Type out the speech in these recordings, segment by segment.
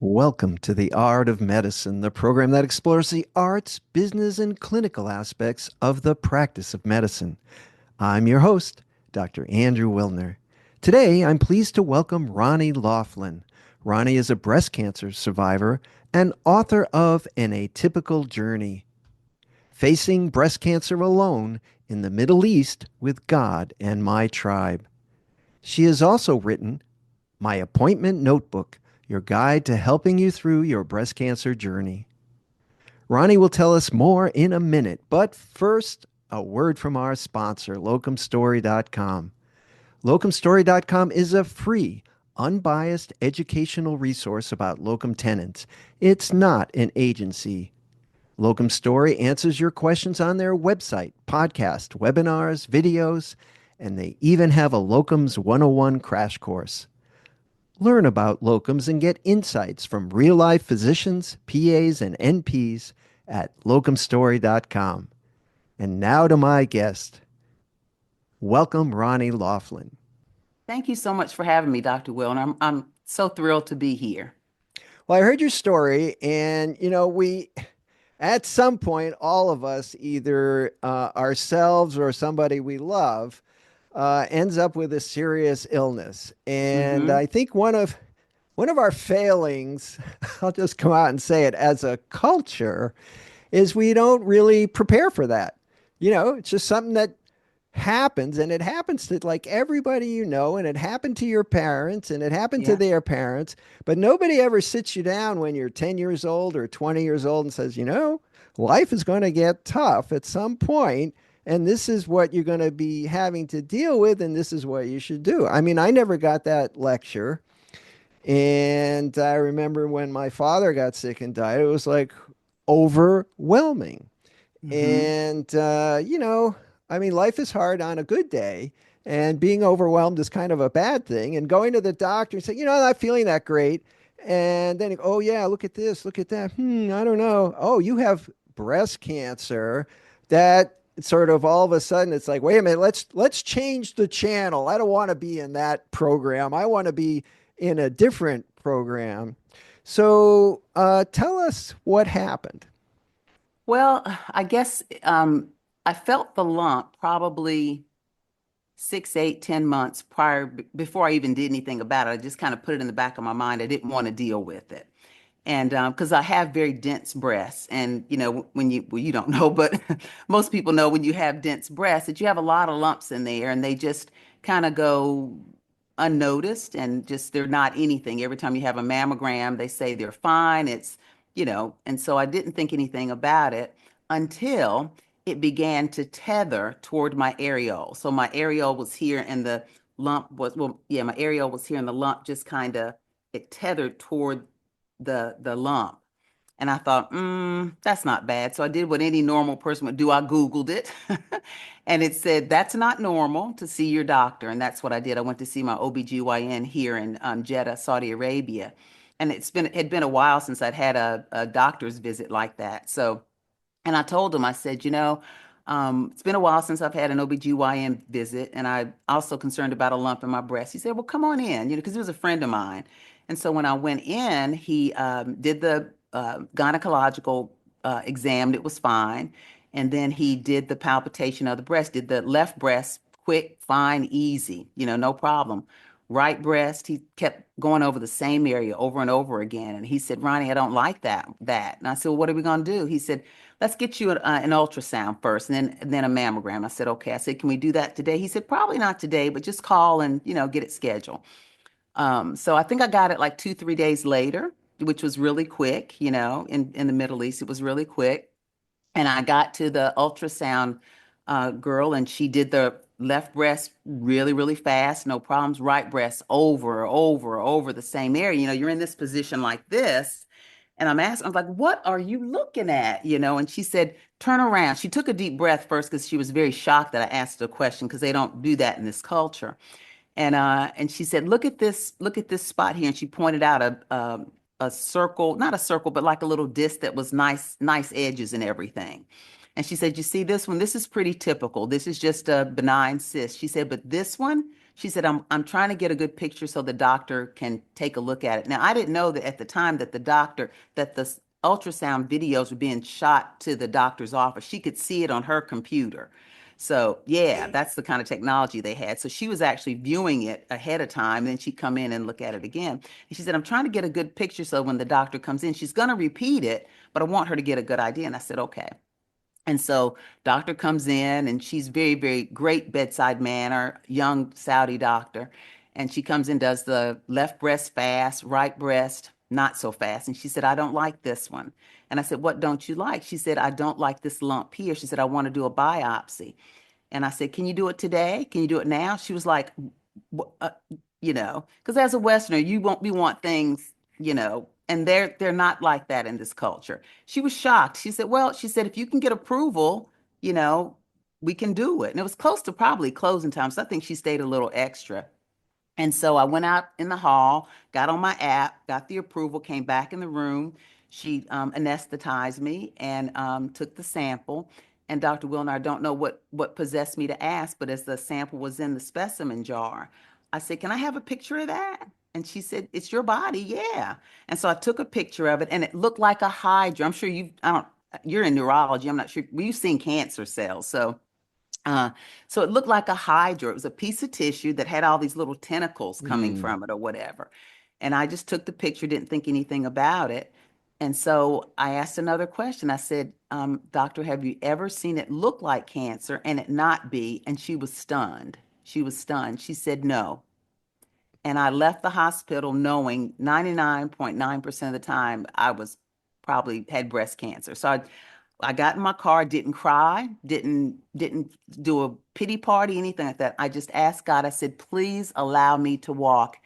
Welcome to The Art of Medicine, the program that explores the arts, business, and clinical aspects of the practice of medicine. I'm your host, Dr. Andrew Wilner. Today, I'm pleased to welcome Ronnie Laughlin. Ronnie is a breast cancer survivor and author of An Atypical Journey, Facing Breast Cancer Alone in the Middle East with God and My Tribe. She has also written My Appointment Notebook, your guide to helping you through your breast cancer journey. Ronnie will tell us more in a minute, but first, a word from our sponsor, locumstory.com. Locumstory.com is a free, unbiased educational resource about locum tenens. It's not an agency. Locum Story answers your questions on their website, podcast, webinars, videos, and they even have a Locums 101 crash course. Learn about locums and get insights from real-life physicians, PAs, and NPs at locumstory.com. And now to my guest. Welcome, Ronnie Laughlin. Thank you so much for having me, Dr. Will, and I'm so thrilled to be here. Well, I heard your story, and we at some point, all of us, either ourselves or somebody we love, ends up with a serious illness. And Hmm. I think one of our failings, I'll just come out and say it, as a culture, is we don't really prepare for that. It's just something that happens, and it happens to like everybody and it happened to your parents and it happened to Yeah. their parents, but nobody ever sits you down when you're 10 years old or 20 years old and says, life is going to get tough at some point, and this is what you're going to be having to deal with, and this is what you should do. I mean, I never got that lecture. And I remember when my father got sick and died, it was like overwhelming. Hmm. And, I mean, life is hard on a good day, and being overwhelmed is kind of a bad thing. And going to the doctor and saying, I'm not feeling that great. And then, oh, yeah, look at this, look at that. I don't know. Oh, you have breast cancer. That sort of all of a sudden it's like, wait a minute, let's change the channel. I don't want to be in that program. I want to be in a different program. So tell us what happened. Well, I guess I felt the lump probably 6, 8, 10 months before I even did anything about it. I just kind of put it in the back of my mind. I didn't want to deal with it. And because I have very dense breasts, and when you don't know, but most people know when you have dense breasts that you have a lot of lumps in there, and they just kind of go unnoticed, and just they're not anything. Every time you have a mammogram, they say they're fine. And so I didn't think anything about it until it began to tether toward my areole. So my areole was here, and the lump was, well, yeah, my areole was here, and the lump just kind of it tethered toward the lump. And I thought, that's not bad. So I did what any normal person would do. I Googled it and it said, that's not normal to see your doctor. And that's what I did. I went to see my OBGYN here in Jeddah, Saudi Arabia. And it had been a while since I'd had a doctor's visit like that. So, and I told him, I said, it's been a while since I've had an OBGYN visit, and I'm also concerned about a lump in my breast. He said, well, come on in, because he was a friend of mine. And so when I went in, he did the gynecological exam. It was fine. And then he did the palpitation of the breast, did the left breast, quick, fine, easy, no problem. Right breast, he kept going over the same area over and over again. And he said, Ronnie, I don't like that. And I said, well, what are we going to do? He said, let's get you an ultrasound first, and then a mammogram. I said, okay. I said, can we do that today? He said, probably not today, but just call and, get it scheduled. So I think I got it like 2, 3 days later, which was really quick, in the Middle East, it was really quick. And I got to the ultrasound girl, and she did the left breast really, really fast, no problems. Right breast over the same area. You're in this position like this. And I was like, what are you looking at? And she said, turn around. She took a deep breath first because she was very shocked that I asked her a question because they don't do that in this culture. And she said, look at this spot here. And she pointed out a circle, not a circle, but like a little disc that was nice edges and everything. And she said, you see this one? This is pretty typical. This is just a benign cyst. She said, but this one, She said, I'm trying to get a good picture so the doctor can take a look at it. Now, I didn't know that at the time that the ultrasound videos were being shot to the doctor's office. She could see it on her computer. So, yeah, that's the kind of technology they had. So she was actually viewing it ahead of time. Then she'd come in and look at it again. And she said, I'm trying to get a good picture so when the doctor comes in, she's going to repeat it, but I want her to get a good idea. And I said, okay. And so doctor comes in and she's very, very great bedside manner, young Saudi doctor. And she comes in, does the left breast fast, right breast not so fast. And she said, I don't like this one. And I said, what don't you like? She said, I don't like this lump here. She said, I want to do a biopsy. And I said, can you do it today? Can you do it now? She was like, uh, because as a Westerner, you want things, and they're not like that in this culture. She was shocked. She said, well, she said, if you can get approval, you know, we can do it. And it was close to probably closing time. So I think she stayed a little extra. And so I went out in the hall, got on my app, got the approval, came back in the room. She anesthetized me and took the sample. And Dr. Wilner, I don't know what possessed me to ask, but as the sample was in the specimen jar, I said, can I have a picture of that? And she said, it's your body, yeah. And so I took a picture of it and it looked like a hydra. I'm sure you're in neurology. I'm not sure. We've seen cancer cells. Uh, so it looked like a hydra. It was a piece of tissue that had all these little tentacles coming Hmm. from it or whatever. And I just took the picture, didn't think anything about it. And so I asked another question. I said, Doctor, have you ever seen it look like cancer and it not be? And she was stunned. She was stunned. She said, no. And I left the hospital knowing 99.9% of the time I was probably had breast cancer. So I got in my car, didn't cry, didn't do a pity party, anything like that. I just asked God, I said, please allow me to walk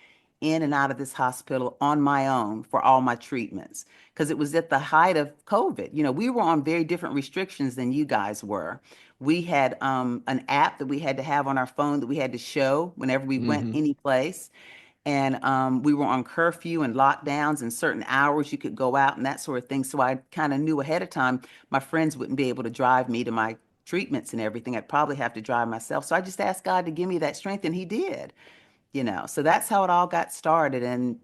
in and out of this hospital on my own for all my treatments. Because it was at the height of COVID. We were on very different restrictions than you guys were. We had an app that we had to have on our phone that we had to show whenever we went Hmm. any place. And we were on curfew and lockdowns and certain hours you could go out and that sort of thing. So I kind of knew ahead of time my friends wouldn't be able to drive me to my treatments and everything. I'd probably have to drive myself. So I just asked God to give me that strength, and He did. So that's how it all got started. And,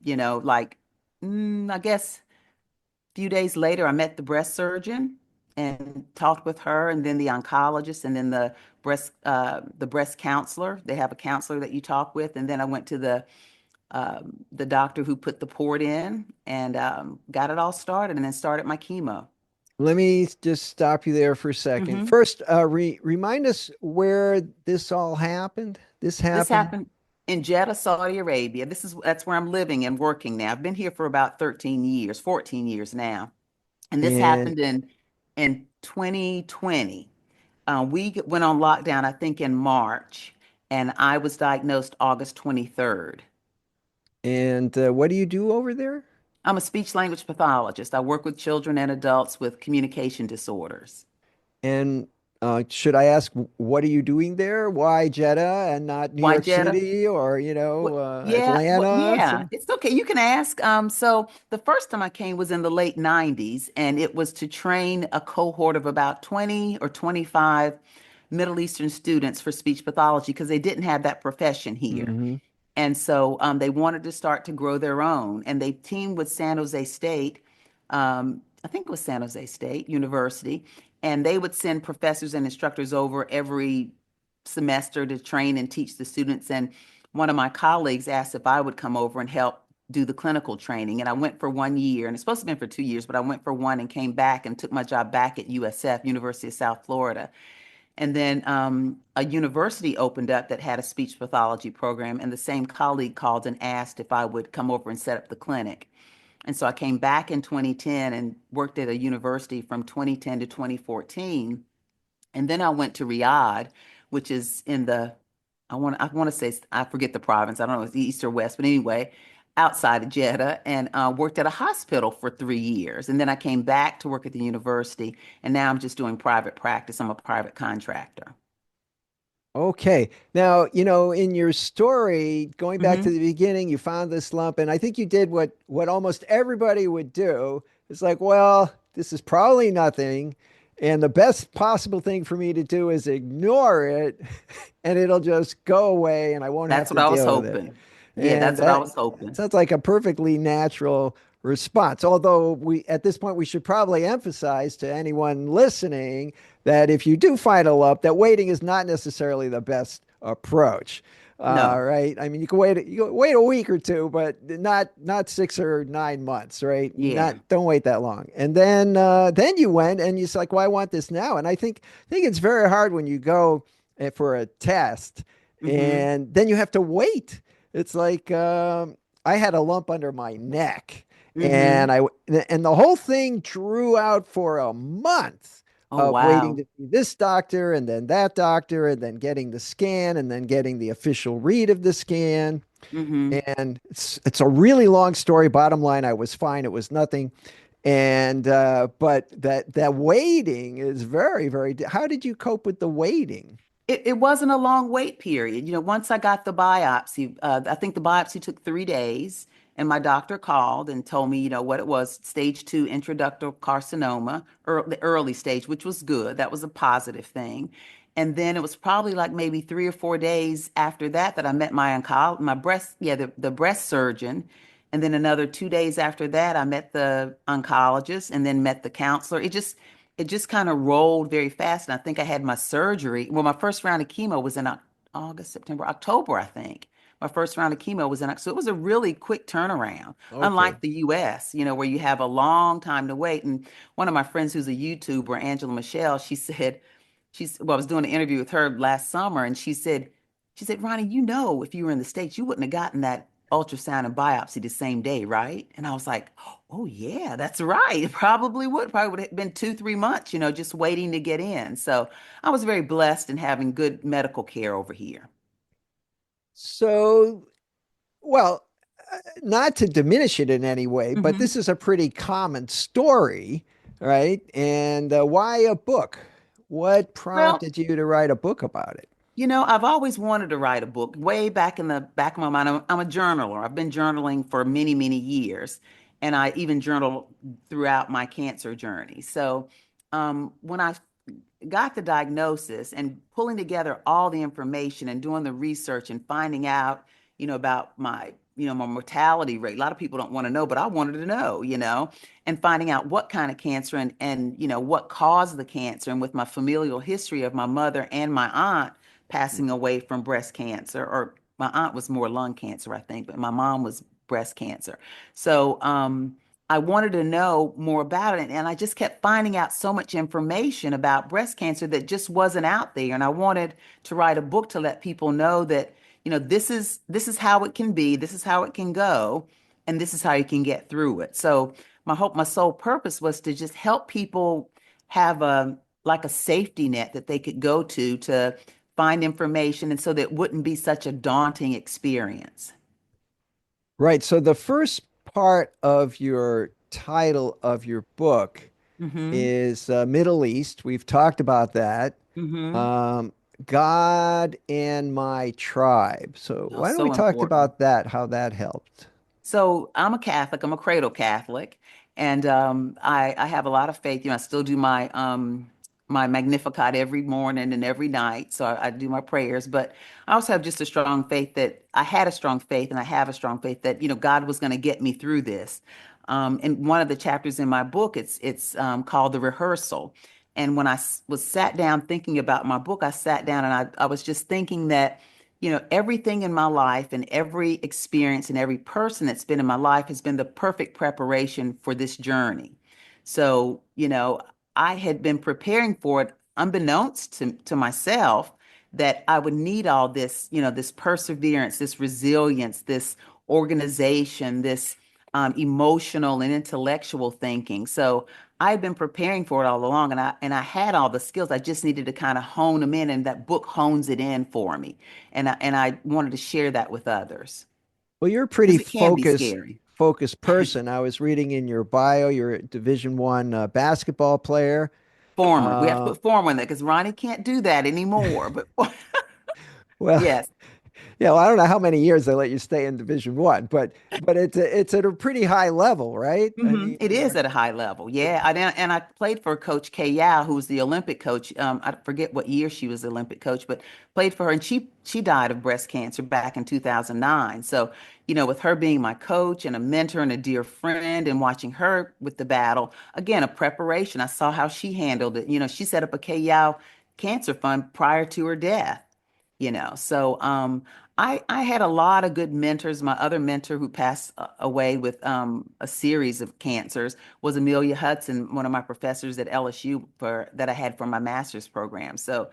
I guess a few days later, I met the breast surgeon and talked with her, and then the oncologist, and then the breast counselor. They have a counselor that you talk with, and then I went to the doctor who put the port in and got it all started and then started my chemo. Let me just stop you there for a second. Hmm. First, remind us where this all happened. This This happened, happened in Jeddah, Saudi Arabia. That's where I'm living and working now. I've been here for about 13 years, 14 years now. And this and happened in 2020. We went on lockdown, I think, in March, and I was diagnosed August 23rd. what do you do over there? I'm a speech language pathologist. I work with children and adults with communication disorders. And should I ask, what are you doing there? Why Jeddah and not New Why York Jeddah? City or, Atlanta? Yeah, it's okay. You can ask. So the first time I came was in the late 90s, and it was to train a cohort of about 20 or 25 Middle Eastern students for speech pathology because they didn't have that profession here. Hmm. And so they wanted to start to grow their own. And they teamed with San Jose State, I think it was San Jose State University, and they would send professors and instructors over every semester to train and teach the students. And one of my colleagues asked if I would come over and help do the clinical training. And I went for 1 year, and it's supposed to have been for 2 years, but I went for one and came back and took my job back at USF, University of South Florida. And then a university opened up that had a speech pathology program, and the same colleague called and asked if I would come over and set up the clinic. And so I came back in 2010 and worked at a university from 2010 to 2014. And then I went to Riyadh, which is in I want to say, I forget the province. I don't know if it's east or west, but anyway, outside of Jeddah, and worked at a hospital for 3 years. And then I came back to work at the university, and now I'm just doing private practice. I'm a private contractor. Okay. Now, in your story, going back to Hmm. the beginning, you found this lump, and I think you did what almost everybody would do. It's like, well, this is probably nothing. And the best possible thing for me to do is ignore it and it'll just go away and I won't have That's to what I was deal with it. hoping. Yeah, And that's what I that was hoping. sounds like a perfectly natural response. Although we at this point we should probably emphasize to anyone listening that if you do find a lump, that waiting is not necessarily the best approach. No. Right? I mean, you can wait a week or two, but not 6 or 9 months, right? Yeah. Not don't wait that long. And then you went and you said like, well, I want this now. And I think it's very hard when you go for a test Mm-hmm. and then you have to wait. It's like I had a lump under my neck, Mm-hmm. and the whole thing drew out for a month Oh, of waiting to wow. see this doctor and then that doctor and then getting the scan and then getting the official read of the scan. Mm-hmm. And it's a really long story. Bottom line, I was fine. It was nothing. And but that waiting is very, very. How did you cope with the waiting? It wasn't a long wait period. Once I got the biopsy, I think the biopsy took 3 days, and my doctor called and told me, what it was, stage 2 intraductal carcinoma, or the early stage, which was good. That was a positive thing. And then it was probably like maybe 3 or 4 days after that that I met my breast, yeah, the breast surgeon. And then another 2 days after that, I met the oncologist and then met the counselor. It just kind of rolled very fast. And I think I had my surgery. Well, my first round of chemo was in August, September, October, I think. My first round of chemo was in, so it was a really quick turnaround, Okay. unlike the US, where you have a long time to wait. And one of my friends who's a YouTuber, Angela Michelle, she said, well, I was doing an interview with her last summer, and she said, Ronnie, if you were in the States, you wouldn't have gotten that ultrasound and biopsy the same day, right? And I was like, oh yeah, that's right. It probably would. Probably would have been 2, 3 months, just waiting to get in. So I was very blessed in having good medical care over here. So, well, not to diminish it in any way, but hmm this is a pretty common story, right? And why a book? What Well, prompted you to write a book about it? I've always wanted to write a book. Way back in the back of my mind, I'm a journaler. I've been journaling for many, many years, and I even journal throughout my cancer journey. So, when I got the diagnosis and pulling together all the information and doing the research and finding out, about my mortality rate. A lot of people don't want to know, but I wanted to know, and finding out what kind of cancer and what caused the cancer. And with my familial history of my mother and my aunt passing away from breast cancer, or my aunt was more lung cancer, I think, but my mom was breast cancer. So, I wanted to know more about it. And I just kept finding out so much information about breast cancer that just wasn't out there. And I wanted to write a book to let people know that, this is how it can be, this is how it can go, and this is how you can get through it. So my sole purpose was to just help people have a safety net that they could go to find information, and so that it wouldn't be such a daunting experience. Right. So the first part of your title of your book Mm-hmm. is Middle East. We've talked about that. Mm-hmm. Um, God and my tribe. So Oh, why don't we so talk important. about that, how that helped? So I'm a Catholic. I'm a cradle Catholic, and I have a lot of faith. I still do my Magnificat every morning and every night. So I do my prayers, but I also have just a strong faith that I had a strong faith, and I have a strong faith that God was going to get me through this. And one of the chapters in my book, it's called The Rehearsal. And when was sat down thinking about my book, I sat down and I was just thinking that everything in my life and every experience and every person that's been in my life has been the perfect preparation for this journey. So, I had been preparing for it unbeknownst to myself, that I would need all this, this perseverance, this resilience, this organization, this emotional and intellectual thinking. So I've been preparing for it all along, and I had all the skills. I just needed to kind of hone them in, and that book hones it in for me. And I wanted to share that with others, Well, you're a pretty because it can be scary. focused person. I was reading in your bio, you're a Division 1 basketball player. Former. We have to Uh, put former in there because Ronnie can't do that anymore. But well, yes. Yeah, well, I don't know how many years they let you stay in Division One, but it's at a pretty high level, right? I mean, It is at a high level. Yeah. And I played for Coach Kay Yao, who was the Olympic coach. I forget what year she was the Olympic coach, but played for her. And she died of breast cancer back in 2009. So, with her being my coach and a mentor and a dear friend and watching her with the battle, again, a preparation. I saw how she handled it. She set up a Kay Yao Cancer Fund prior to her death. So I had a lot of good mentors. My other mentor who passed away with a series of cancers was Amelia Hudson, one of my professors at LSU for that I had for my master's program. So,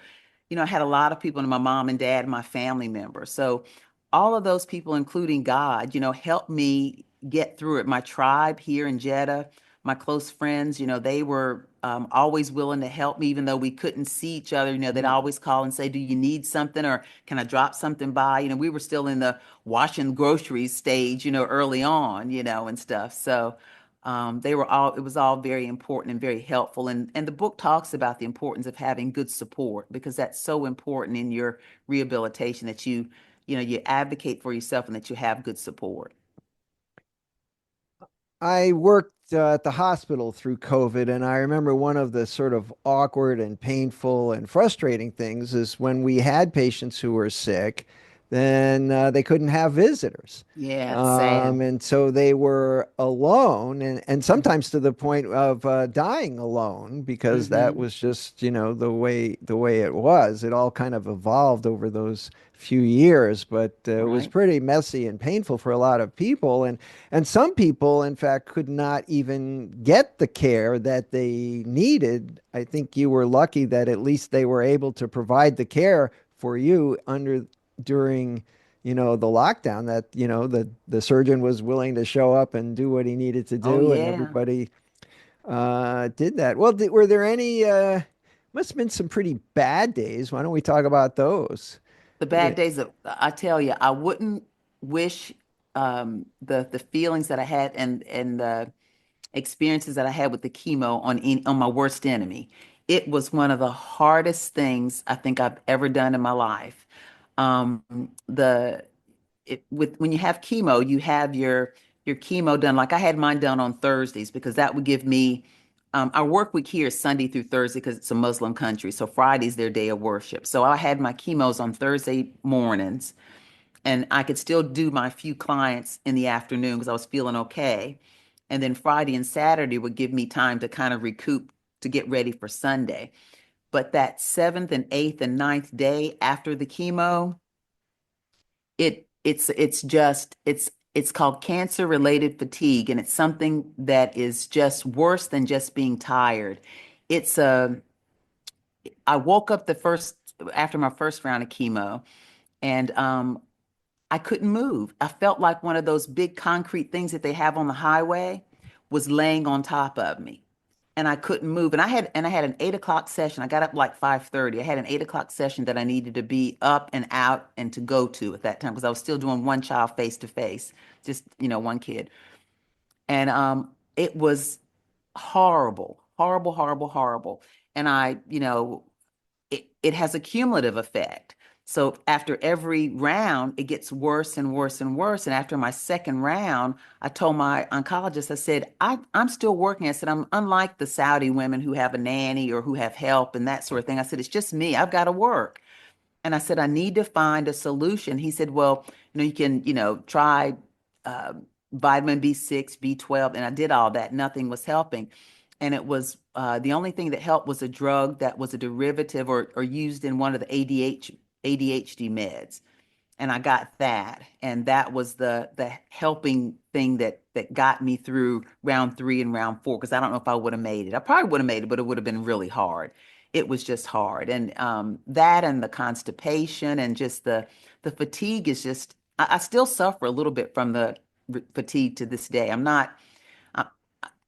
I had a lot of people, and my mom and dad, my family members. So all of those people, including God, helped me get through it. My tribe here in Jeddah, my close friends, they were always willing to help me, even though we couldn't see each other. They'd mhm. always call and say, "Do you need something, or can I drop something by?" We were still in the washing groceries stage, early on, and stuff. So it was all very important and very helpful. And the book talks about the importance of having good support, because that's so important in your rehabilitation, that you advocate for yourself and that you have good support. I worked at the hospital through COVID, and I remember one of the sort of awkward and painful and frustrating things is when we had patients who were sick, then they couldn't have visitors. Yeah, it's sad. And so they were alone, and Mhm. sometimes to the point of dying alone, because that Mhm. was just, the way it was. It all kind of evolved over those few years, but it was Right. pretty messy and painful for a lot of people. And some people, in fact, could not even get the care that they needed. I think you were lucky that at least they were able to provide the care for you during, the lockdown, that, the surgeon was willing to show up and do what he needed to Oh do, and yeah. everybody did that. Well, were there any must have been some pretty bad days. Why don't we talk about those? The Yeah. bad days of I tell you, I wouldn't wish the feelings that I had and the experiences that I had with the chemo on my worst enemy. It was one of the hardest things I think I've ever done in my life. Um, the with when you have chemo, you have your chemo done. Like I had mine done on Thursdays, because that would give me our work week here is Sunday through Thursday, because it's a Muslim country. So Friday's their day of worship. So I had my chemos on Thursday mornings, and I could still do my few clients in the afternoon because I was feeling okay. And then Friday and Saturday would give me time to kind of recoup to get ready for Sunday. But that seventh and eighth and ninth day after the chemo, it's called cancer related fatigue, and it's something that is just worse than just being tired. It's a I woke up the first after my first round of chemo, and I couldn't move. I felt like one of those big concrete things that they have on the highway was laying on top of me, and I couldn't move. And I had an 8 o'clock session. I got up like 5:30. I had an 8 o'clock session that I needed to be up and out and to go to at that time, because I was still doing one child face to face, just one kid. And it was horrible, horrible, horrible, horrible. And it has a cumulative effect. So after every round, it gets worse and worse and worse. And after my second round, I told my oncologist, I said, I'm still working. I said, I'm unlike the Saudi women who have a nanny or who have help and that sort of thing. I said, it's just me. I've got to work. And I said, I need to find a solution. He said, well, you can, try uh, vitamin B6, B12. And I did all that. Nothing was helping. And it was the only thing that helped was a drug that was a derivative or used in one of the ADHD meds, and I got that, and that was the helping thing that got me through round three and round four. Because I don't know if I would have made it. I probably would have made it, but it would have been really hard. It was just hard, and that and the constipation and just the fatigue is just. I still suffer a little bit from the fatigue to this day. I,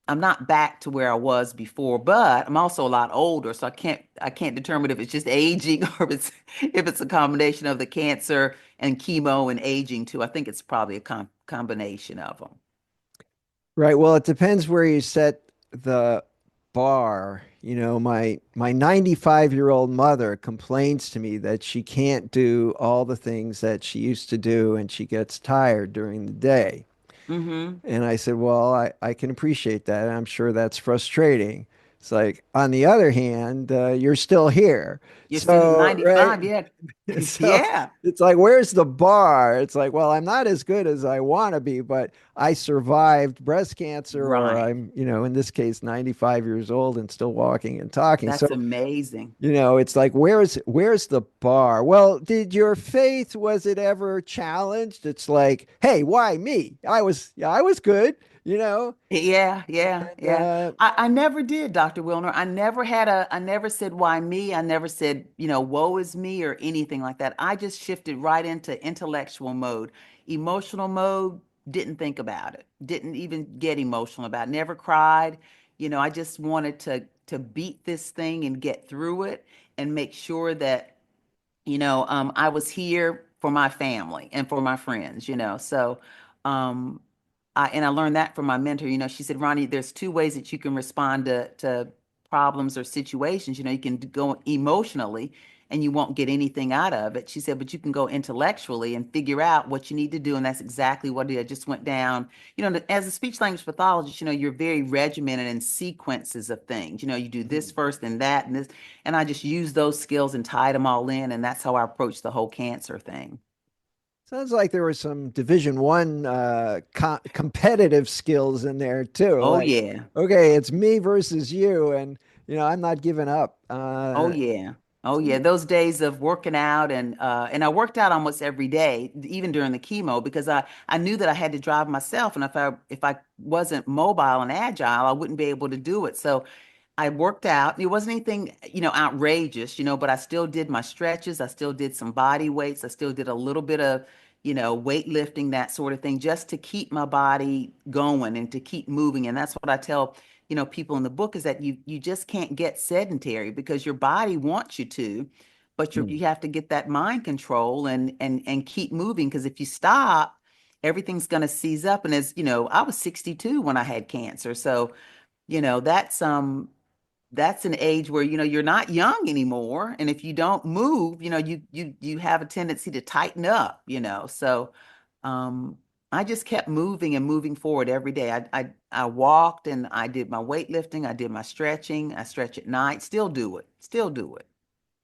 I'm not back to where I was before, but I'm also a lot older, so I can't determine if it's just aging or if it's a combination of the cancer and chemo and aging too. I think it's probably a combination of them. Right. Well, it depends where you set the bar. My 95-year-old mother complains to me that she can't do all the things that she used to do and she gets tired during the day. Mm-hmm. And I said, well, I can appreciate that. I'm sure that's frustrating. It's like, on the other hand, you're still here. You're still So, right. 95, yeah. So Yeah, it's like, where's the bar? It's like, well, I'm not as good as I want to be, but I survived breast cancer, or right. I'm, in this case, 95 years old and still walking and talking. So, That's amazing. it's like, where's the bar? Well, did your faith, was it ever challenged? It's like, hey, why me? I was good, you know? Yeah, yeah, And yeah. I never did, Dr. Wilner. I never said why me. I never said, woe is me or anything like that. I just shifted right into intellectual mode. Emotional mode, didn't think about it. Didn't even get emotional about it. Never cried. I just wanted to beat this thing and get through it and make sure that I was here for my family and for my friends. So, um, I learned that from my mentor. She said, Ronnie, there's two ways that you can respond to problems or situations. You can go emotionally and you won't get anything out of it. She said, but you can go intellectually and figure out what you need to do. And that's exactly what I did. I just went down, as a speech language pathologist, you're very regimented in sequences of things. You do this first and that and this. And I just used those skills and tied them all in. And that's how I approached the whole cancer thing. sounds like there was some Division One competitive skills in there too. Oh, Like, yeah. okay, it's me versus you, and I'm not giving up. Oh yeah. Oh yeah. Those days of working out and I worked out almost every day, even during the chemo, because I knew that I had to drive myself. And if I wasn't mobile and agile, I wouldn't be able to do it. So I worked out. It wasn't anything, outrageous, but I still did my stretches. I still did some body weights. I still did a little bit of, weightlifting, that sort of thing, just to keep my body going and to keep moving. And that's what I tell, people in the book is that you just can't get sedentary because your body wants you to, but you Hmm. have to get that mind control and keep moving. Because if you stop, everything's going to seize up. And as I was 62 when I had cancer. So, that's an age where you're not young anymore, and if you don't move, you have a tendency to tighten up, so um I just kept moving and moving forward every day. I walked and I did my weightlifting, I did my stretching, I stretch at night, still do it,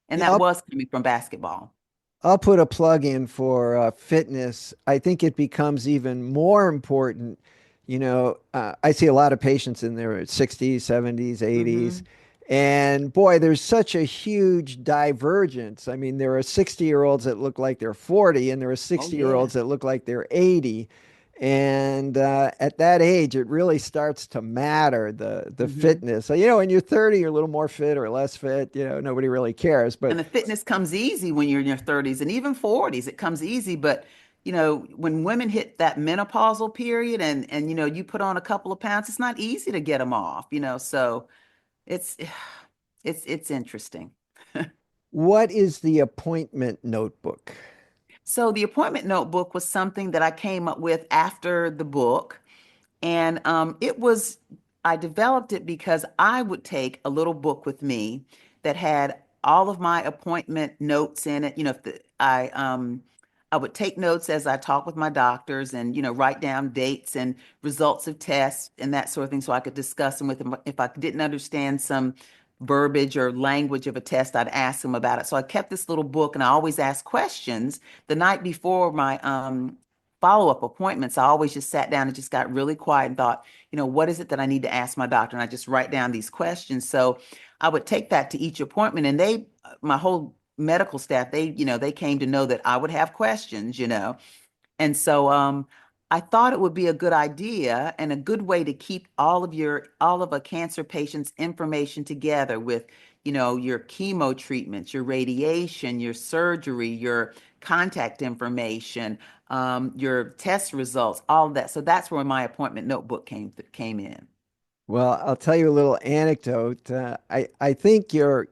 and Yeah, that I'll, was coming from basketball. I'll put a plug in for fitness. I think it becomes even more important. I see a lot of patients in their 60s, 70s, 80s. Hmm. And boy, there's such a huge divergence. I mean, there are 60-year-olds that look like they're 40, and there are Oh yeah. 60-year-olds that look like they're 80. And at that age, it really starts to matter, the Hmm. fitness. So, when you're 30, you're a little more fit or less fit. Nobody really cares. And But the fitness comes easy when you're in your 30s and even 40s. It comes easy, but when women hit that menopausal period and you put on a couple of pounds, it's not easy to get them off. So it's it's interesting. what is the appointment notebook? So the appointment notebook was something that I came up with after the book. And I developed it because I would take a little book with me that had all of my appointment notes in it. I would take notes as I talk with my doctors and, write down dates and results of tests and that sort of thing so I could discuss them with them. If I didn't understand some verbiage or language of a test, I'd ask them about it. So I kept this little book and I always asked questions the night before my follow-up appointments. I always just sat down and just got really quiet and thought, what is it that I need to ask my doctor? And I just write down these questions. So I would take that to each appointment and my whole medical staff, they came to know that I would have questions. And so I thought it would be a good idea and a good way to keep all of a cancer patient's information together with, your chemo treatments, your radiation, your surgery, your contact information, your test results, all of that. So that's where my appointment notebook came in. Well, I'll tell you a little anecdote. I think your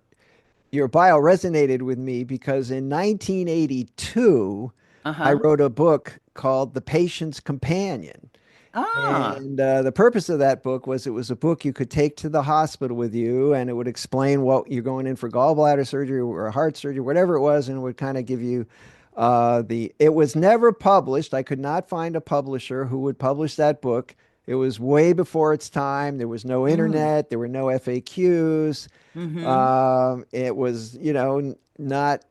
bio resonated with me because in 1982, I Uh-huh. wrote a book called The Patient's Companion. Ah. And the purpose of that book was it was a book you could take to the hospital with you, and it would explain what you're going in for gallbladder surgery or heart surgery, whatever it was, and it would kind of give you it was never published. I could not find a publisher who would publish that book. It was way before its time. There was no Mm. internet, there were no FAQs. Mm-hmm. It was, not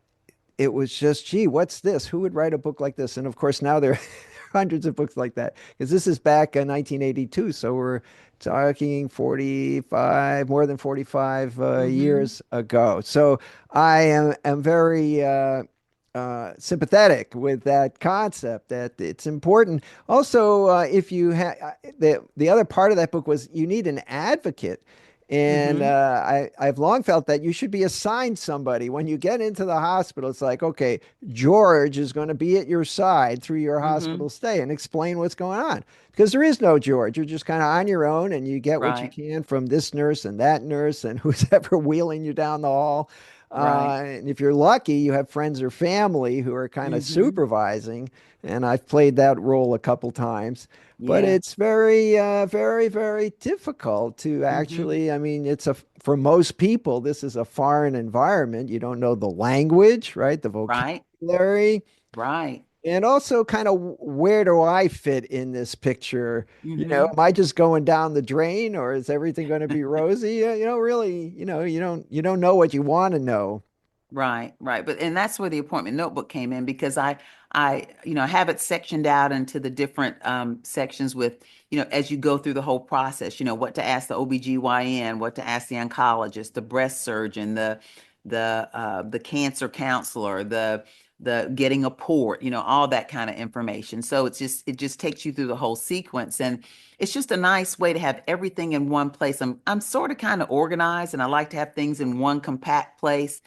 it was just, gee, what's this? Who would write a book like this? And of course, now there are hundreds of books like that because this is back in 1982. So we're talking 45, more than 45 Mm-hmm. years ago. So am very sympathetic with that concept that it's important. Also, if you have the other part of that book was you need an advocate. And Mm-hmm. I've long felt that you should be assigned somebody. When you get into the hospital, it's like, okay, George is going to be at your side through your Mm-hmm. hospital stay and explain what's going on. Because there is no George. You're just kind of on your own and you get what you Right. can from this nurse and that nurse and who's ever wheeling you down the hall. Right. And if you're lucky, you have friends or family who are kind of Mm-hmm. supervising. And I've played that role a couple times. But Yeah. it's very, very, very difficult to Mm-hmm. actually. I mean, for most people, this is a foreign environment. You don't know the language, right? The Right. vocabulary. Right. And also, kind of, where do I fit in this picture? Mm-hmm. Am I just going down the drain, or is everything going to be rosy? Really, you don't know what you want to know. Right, right. But and that's where the appointment notebook came in because I have it sectioned out into the different sections with, as you go through the whole process, what to ask the OBGYN, what to ask the oncologist, the breast surgeon, the cancer counselor, the getting a port, all that kind of information. So it just takes you through the whole sequence, and it's just a nice way to have everything in one place. I'm sort of kind of organized, and I like to have things in one compact place,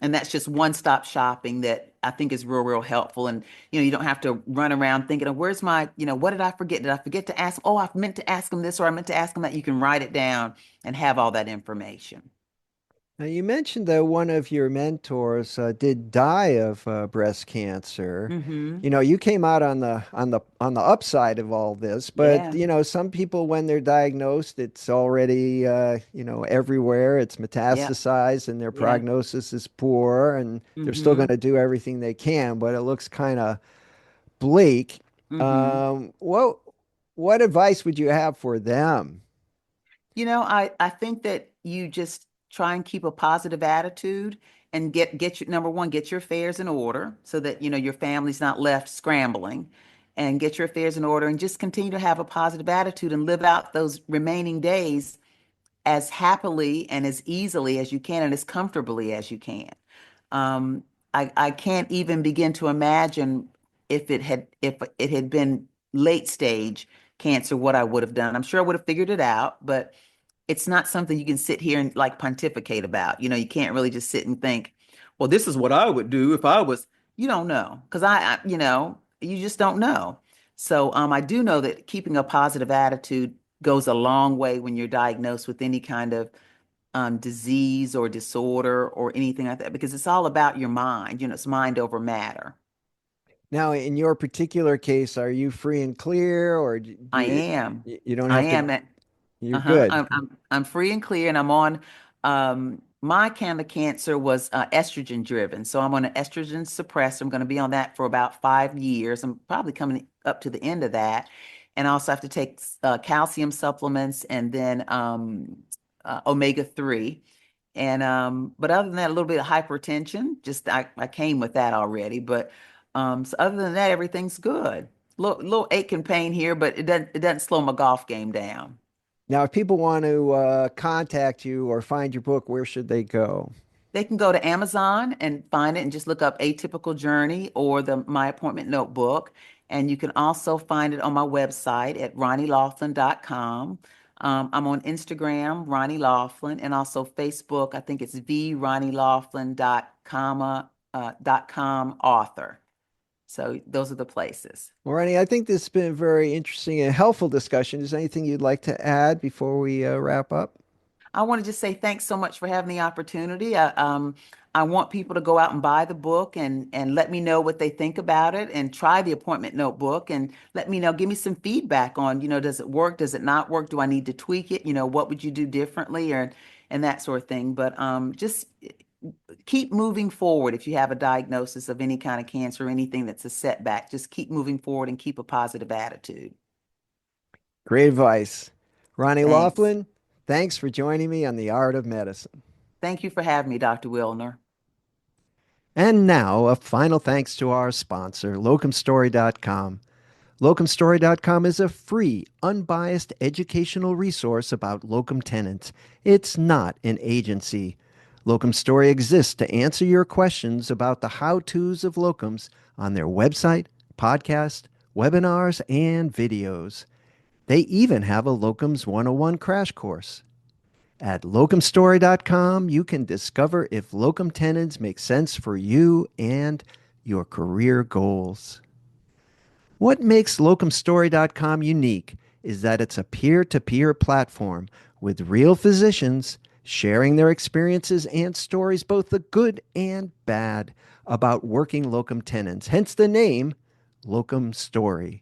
and that's just one-stop shopping that I think is real, real helpful. And you don't have to run around thinking of where's my, what did I forget? Did I forget to ask? Oh, I meant to ask them this, or I meant to ask them that. You can write it down and have all that information. Now, you mentioned that one of your mentors did die of breast cancer. Mm-hmm. You came out on the upside of all this, but Yeah. some people when they're diagnosed, it's already everywhere. It's Yep. metastasized, and their Yeah. prognosis is poor, and they're still going Mm-hmm. to do everything they can, but it looks kind of bleak. Mm-hmm. What advice would you have for them? I think that you just try and keep a positive attitude and get your number one, get your affairs in order so that your family's not left scrambling, and get your affairs in order and just continue to have a positive attitude and live out those remaining days as happily and as easily as you can and as comfortably as you can. Um, I can't even begin to imagine if it had been late stage cancer, what I would have done. I'm sure I would have figured it out, but it's not something you can sit here and like pontificate about. You can't really just sit and think, well, this is what I would do if I was, you don't know. Because you just don't know. So I do know that keeping a positive attitude goes a long way when you're diagnosed with any kind of disease or disorder or anything like that, because it's all about your mind. It's mind over matter. Now, in your particular case, are you free and clear, or do I you am. you don't I have to? am. You're Uh-huh. good. I'm free and clear, and I'm on my kind of cancer was estrogen driven. So I'm on an estrogen suppressor. I'm going to be on that for about 5 years. I'm probably coming up to the end of that. And I also have to take calcium supplements and then omega-3. And but other than that, a little bit of hypertension. Just I came with that already. But so other than that, everything's good. Little ache and pain here, but it doesn't slow my golf game down. Now, if people want to contact you or find your book, where should they go? They can go to Amazon and find it and just look up Atypical Journey or the My Appointment Notebook. And you can also find it on my website at ronnielaughlin.com. I'm on Instagram, Ronnie Laughlin, and also Facebook. I think it's vronnielaughlin.com author. So those are the places. Well, Ronnie, I think this has been a very interesting and helpful discussion. Is there anything you'd like to add before we wrap up? I want to just say thanks so much for having the opportunity. I want people to go out and buy the book and let me know what they think about it and try the appointment notebook and let me know, give me some feedback on, does it work? Does it not work? Do I need to tweak it? What would you do differently or and that sort of thing. But just keep moving forward if you have a diagnosis of any kind of cancer or anything that's a setback. Just keep moving forward and keep a positive attitude. Great advice. Ronnie Thanks. Laughlin, thanks for joining me on The Art of Medicine. Thank you for having me, Dr. Wilner. And now, a final thanks to our sponsor, locumstory.com. Locumstory.com is a free, unbiased educational resource about locum tenens. It's not an agency. Locum Story exists to answer your questions about the how-tos of locums on their website, podcast, webinars, and videos. They even have a Locums 101 crash course. At locumstory.com, you can discover if locum tenens make sense for you and your career goals. What makes locumstory.com unique is that it's a peer-to-peer platform with real physicians sharing their experiences and stories, both the good and bad, about working locum tenens, hence the name Locum Story.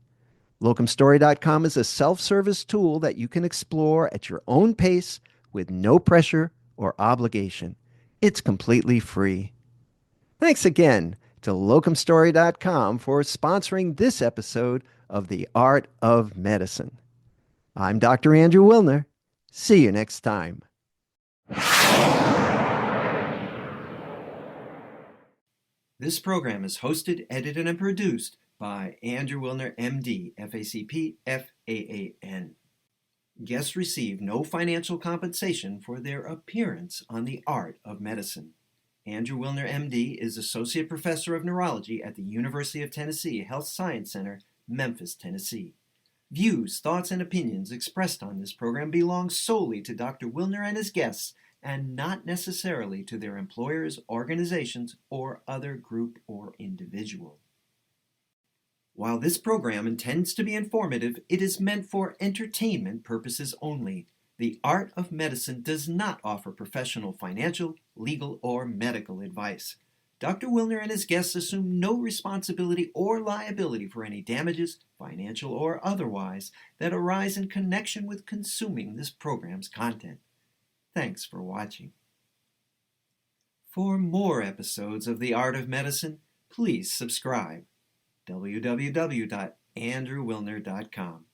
Locumstory.com is a self-service tool that you can explore at your own pace with no pressure or obligation. It's completely free. Thanks again to locumstory.com for sponsoring this episode of The Art of Medicine. I'm Dr. Andrew Wilner. See you next time. This program is hosted, edited, and produced by Andrew Wilner, MD, FACP, FAAN. Guests receive no financial compensation for their appearance on The Art of Medicine. Andrew Wilner, MD, is Associate Professor of Neurology at the University of Tennessee Health Science Center, Memphis, Tennessee. Views, thoughts, and opinions expressed on this program belong solely to Dr. Wilner and his guests and not necessarily to their employers, organizations, or other group or individual. While this program intends to be informative, it is meant for entertainment purposes only. The Art of Medicine does not offer professional financial, legal, or medical advice. Dr. Wilner and his guests assume no responsibility or liability for any damages, financial or otherwise, that arise in connection with consuming this program's content. Thanks for watching. For more episodes of The Art of Medicine, please subscribe. www.andrewwilner.com